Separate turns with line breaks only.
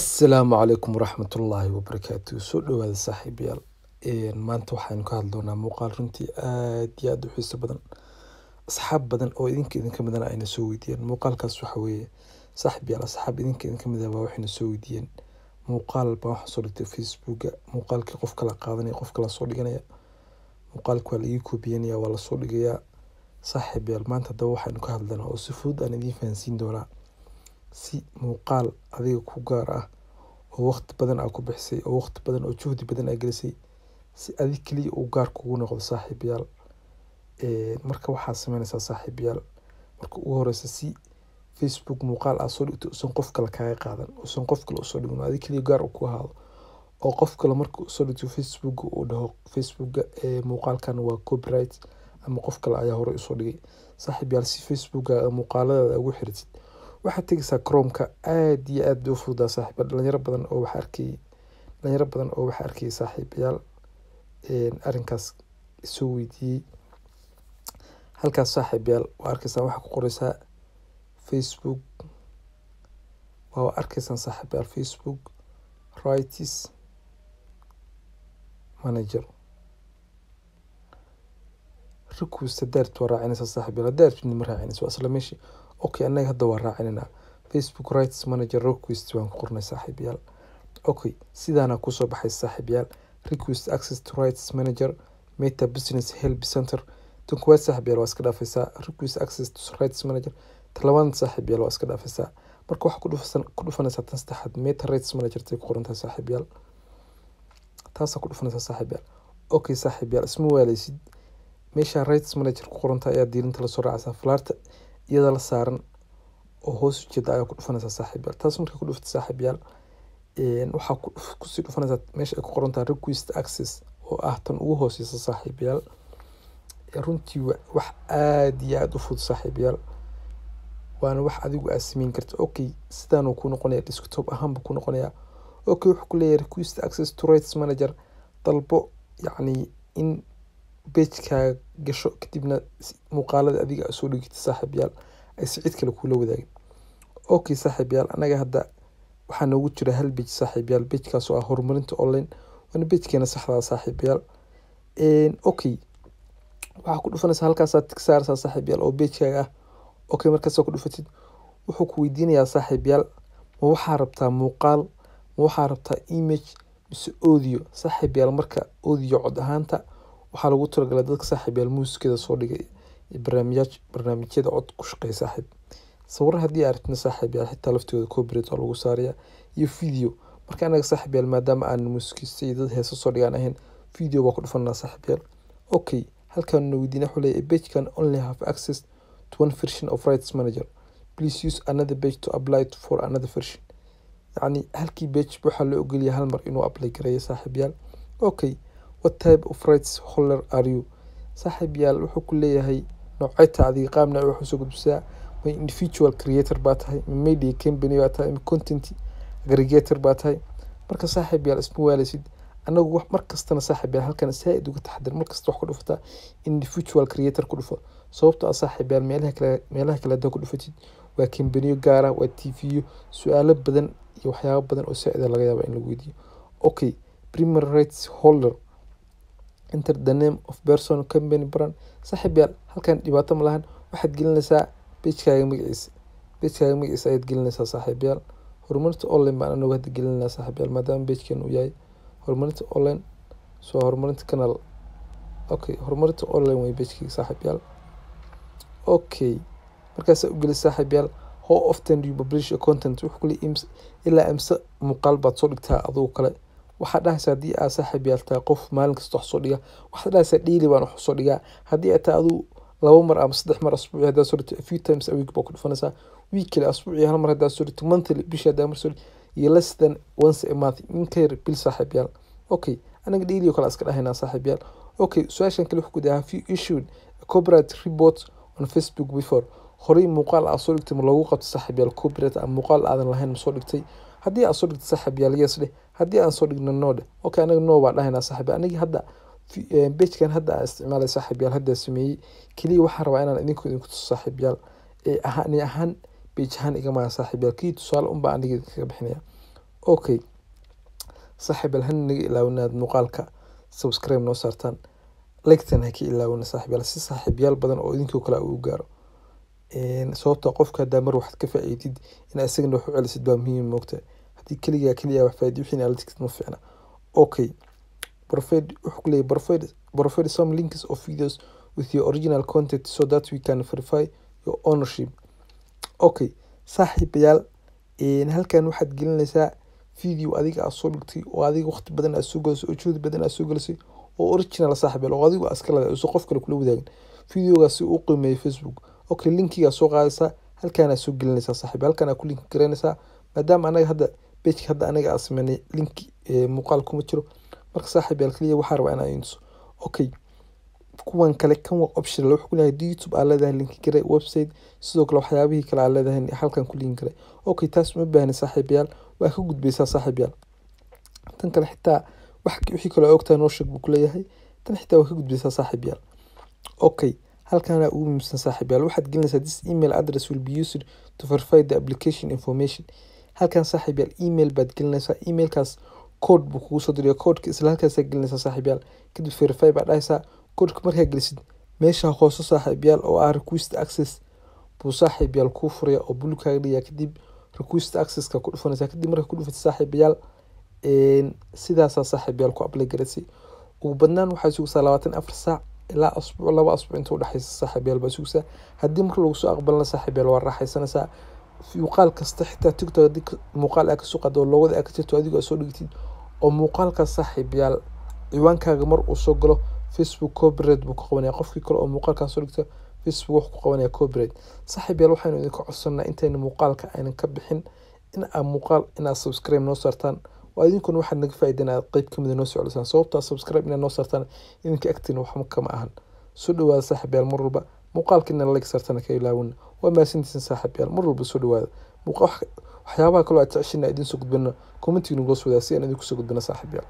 السلام عليكم ورحمة الله وبركاته. soo dhawaada saaxiibayaal. Maanta waxaan ka hadlaynaa muuqaal runtii aad iyo aad u xiiso badan. Asxaab badan oo idinka midan ayna soo weydiiyeen. Muuqaalkaas waxa weeye saaxiibayaal, asxaab idinka midan baa waxayna soo weydiiyeen. Muuqaal baa waxa soo dhigtay Facebook-ga. Muuqaalkii qof kala qaadanaya, qof kala soo dhiganaya. Muuqaalku waa la ii koobiyeenaya, waa la soo dhigayaa. Saaxiibayaal, maanta daba waxaan ka hadlaynaa oo si fudud aan idin fahansiin doonaa. Si muuqaal adiga ku gaar ah oo waqti badan aad ku bixisay oo waqti badan oo juhdi badan aad gelisay si adiga kaliya uu gaar kugu noqdo saaxiibayaal. Marka waxaad sameynaysaa saaxiibayaal, marka ugu horeysa si Facebook muuqaal aad soo dhigto usan qof kale kaaga qaadan, usan qof kale u soo dhigin, adiga kaliya gaar u ku ahaado oo qof kale markuu soo dhigto Facebook uu dhaho Facebook-ga muuqaalkan waa copyright ama qof kale ayaa hore u soo dhigay. Saaxiibayaal, si Facebook-ga muuqaalada ugu xirtid waxaad tegaysaa Chrome-ka. aad iyo aad u fududaa saaxiibayaal. dhalinyaro badan oo waxa arkay saaxiibayaal arrinkaas soo weydiiyey. Halkaas saaxiibayaal waa arkaysaa waxa ku qoraysaa Facebook, waa arkaysaa saaxiibayaal Facebook Rights Manager request dart waa raacinaysaa saaxiibayaal. dart ma raacinayso waa isla meeshii. Okay, anaga hadda waa raacinayna Facebook Rights Manager request waan ku qornay saaxiibayaal. Okay, sidaana ku soo baxay saaxiibayaal. Request access to Rights Manager Meta Business Help Center. tan kuwaad saaxiibayaal waa iska dhaafaysaa. Request access to Rights Manager talabaad saaxiibayaal waa iska dhaafaysaa. Marka wax ku dhufanaysaa tan saddexaad Meta Rights Manager tay ku qoran tahay saaxiibayaal. taas ku dhufanaysaa saaxiibayaal. Okay saaxiibayaal, isma waalaysid meesha Rights Manager ku qoran tahay ayaa diirinta la soo raacaysaa. Flaarta iyada la saaran oo hoos u jeeda ayaa ku dhufanaysaa saaxiibayaal. taas marka ku dhuftay saaxiibayaal waxa ku sii dhufanaysaa meesha ay ku qoran tahay request access oo ah tan ugu hooseysa saaxiibayaal. runtii wax aad iyo aad u fudud saaxiibayaal, waana wax adigu aad sameyn karto. Okay, sidaan uu ku noqonaya desktop ahaanba ku noqonaya. Okay, wuxuu ku leeyahay request access to Rights Manager dalbo, yacni in page-ka gasho kadibna muuqaalada adiga aad soo dhigtay saaxiibayaal ay si cid kale kula wadaagin. Okay saaxiibayaal, anaga hadda waxaa noogu jira hal page saaxiibayaal. page-kaas oo ah horumarinta online, waana page-keena saxda ah saaxiibayaal. Okay, waxaa ku dhufanaysaa halkaas aad tig saaraysaa saaxiibayaal oo page-kaaga ah. Okay, markaas ku dhufatid wuxuu ku weydiinayaa saaxiibayaal, ma waxaa rabtaa muuqaal, ma waxaa rabtaa image mise audio. saaxiibayaal, marka audio cod ahaanta waxaa lagu talagalay dadka saaxiibayaal muusikada soo dhigay barnaamijyada cod ku shaqeeya saaxiib. sawir haddii aad aragtid saaxiibayaal xitaa laftooda copyright waa lagu saaraya iyo video. marka anaga saaxiibayaal maadaama aan muusikista iyo dad heeso soo dhigaan ahayn, video baa ku dhufanaa saaxiibayaal. Okay, halkaan na weydiina wuxuu leeyahay page can only have access to one version of Rights Manager. Please use another page to apply for another version. yacni halkii page waxaa loo ogolyahay hal mar inuu apply gareeyo saaxiibayaal. Okay, what type of rights holder are you? saaxiibayaal wuxuu ku leeyahay noocyada adiga qaabna wuxuu soo gudbisaa. ma individual creator baa tahay, ma media company baa tahay, ma content aggregator baa tahay. marka saaxiibayaal, isma waalaysid anagu wax markastana saaxiibayaal halkan saaid uga taxadar. markasta wax ku dhufata individual creator ku dhufo, sababtoo ah saaxiibayaal meelaha kale hadda ku dhufatid waa company gaar ah, waa TV su'aalo badan iyo waxyaabo badan oo saaid laga yaabo in lagu weydiiyo. Okay, primary rights holder enter the name of person company brand. saaxiibayaal, halkan dhibaato ma lahan. waxaad gelinaysaa page-kaaga magaciisa ayaad gelinaysaa saaxiibayaal. horumarinta online baan anagu hadda gelinaysaa saaxiibayaal maadaama page-kan uu yahay horumarinta online. soo horumarinta canal. Okay, horumarinta online way page-kii saaxiibayaal. Okay, markaas u geli saaxiibayaal how often do you publish your content. wuxuu ku leeyahay ilaa imsa muuqaal baad soo dhigtaa adigu kale. waxaad dhahaysaa haddii aad saaxiibayaal tahay qof maalin kasta wax soo dhiga, waxaad dhahaysaa daily baan wax soo dhigaa. haddii aad tahay adigu 2 mar ama 3 mar asbuuci haddaad soo dhigto a few times a week baa ku dhufanaysaa. weekly asbuuci hal mar haddaad soo dhigto, monthly bishii haddaad mar soo dhigto, iyo less than once a month in ka yar bil saaxiibayaal. Okay, anaga daily oo kale iska dhahaynaa saaxiibayaal. Okay, su'aashan kale wuxuu ku leeyahay have you issued a copyright report on Facebook before. horey muuqaal aad soo dhigtay ma loogu qabto saaxiibayaal copyright ama muuqaal aadan lahayn ma soo dhigtay. haddii aad soo dhigtay saaxiibayaal yes dheh, haddii aan soo dhigno no dheh. Okay, anaga no baan dhahaynaa saaxiibayaal. aniga hadda page-kan hadda aan isticmaalay saaxiibayaal hadda sameeyey kaliya waxaan rabaa inaan idinku tuso saaxiibayaal ahaan page ahaan igama saaxiibayaal kii tusaale un baan aniga kaga bixinaya. okay saaxiibayaal hanaga ilaawinaad muuqaalka subscribe noo saartaan like-tan ha ka ilaawina saaxiibayaal si saaxiibayaal badan oo idinkoo kale u gaaro sababta qofka hadaa mar waxaad ka faa'iidid in asagana wax u celisid baa muhiim moogta haddii keliya wax faa'iido wixii aad tigtid ma fiicna okay provide some links of videos with your original content so that we can verify your ownership okay saaxiibayaal halkan waxaad gelinaysaa video adiga aad soo dhigtay oo adiga waqti badan aad soo galisay oo juhdi badan aad soo galisay oo original saaxiibayaal oo adiga aska leedahay oo qof kale kula wadaagin videogaasi uu qiimeeyay Facebook okay linkiga soo qaadaysa halkaan aad soo gelinaysaa saaxiibayaal halkaan aad ku link gareynaysaa maadaama anaga hadda page hadda anaga aan sameynay link muuqaal kuma jiro marka saaxiibayaal kaliya waxaa rabaa inaan intuso okay kuwan kale kan waa optional wuxuu ku leeyahay YouTube aad leedahay link gare website sidoo kale waxyaabihii kale aad leedahay halkan ku link gare okay taas ma baahan saaxiibayaal waa ka gudbaysaa saaxiibayaal tan kale xitaa wixii kale ogtaa noo sheeg buu ku leeyahay tan xitaa waa ka gudbaysaa saaxiibayaal okay halkaan ugu muhiimsan saaxiibayaal waxaad gelinaysaa this email address will be used to verify the application information halkaan saaxiibayaal email baad gelinaysaa emailkaas code buu kugu soo dirayaa codeka isla halkaas aad gelinaysaa saaxiibayaal kadib verify baad dhahaysaa codeka markaa gelisid meesha hoose saaxiibayaal oo ah request access buu saaxiibayaal kuu furaya oo bulu kaaga dhigaa kadib request access-ka ku dhufanaysaa kadib markaa ku dhufatid saaxiibayaal sidaasaa saaxiibayaal ku apply garaysay ugu badnaan waxaa sugaysaa 24 saac ilaa asbuuc 2 asbuuc inta u dhaxaysa saaxiibayaal baa sugaysaa haddii marka lagu soo aqbalana saaxiibayaal waa raaxaysanaysaa muuqaal kasta xitaa TikTok haddii muuqaal aad ka soo qaado loogada aad ka jirto adigoo soo dhigtid oo muuqaalkaas saaxiibayaal ciwaankaaga mar uu soo galo Facebook copyright buu ku qabanaya qofkii kale oo muuqaalkaas soo dhigta Facebook wuxuu ku qabanaya copyright saaxiibayaal waxaanu idinka codsanaa intayna muuqaalka aynan ka bixin inaad subscribe noo saartaan waa idinkuna waxaad naga faa'iideen aad qayb kamid noo soo celisaan sababta subscribe inaad noo saartaan idinka agtiina waxba kama ahan soo dhawaada saaxiibayaal mar walba muuqaalka inaad like saartaan ka ilaawin waa maasantihiin saaxiibayaal mar walba soo dhawaada waxyaabaha kale oo aad jeceshiin idin soo gudbina commentiga nagu soo wadaag si aan idinku soo gudbina saaxiibayaal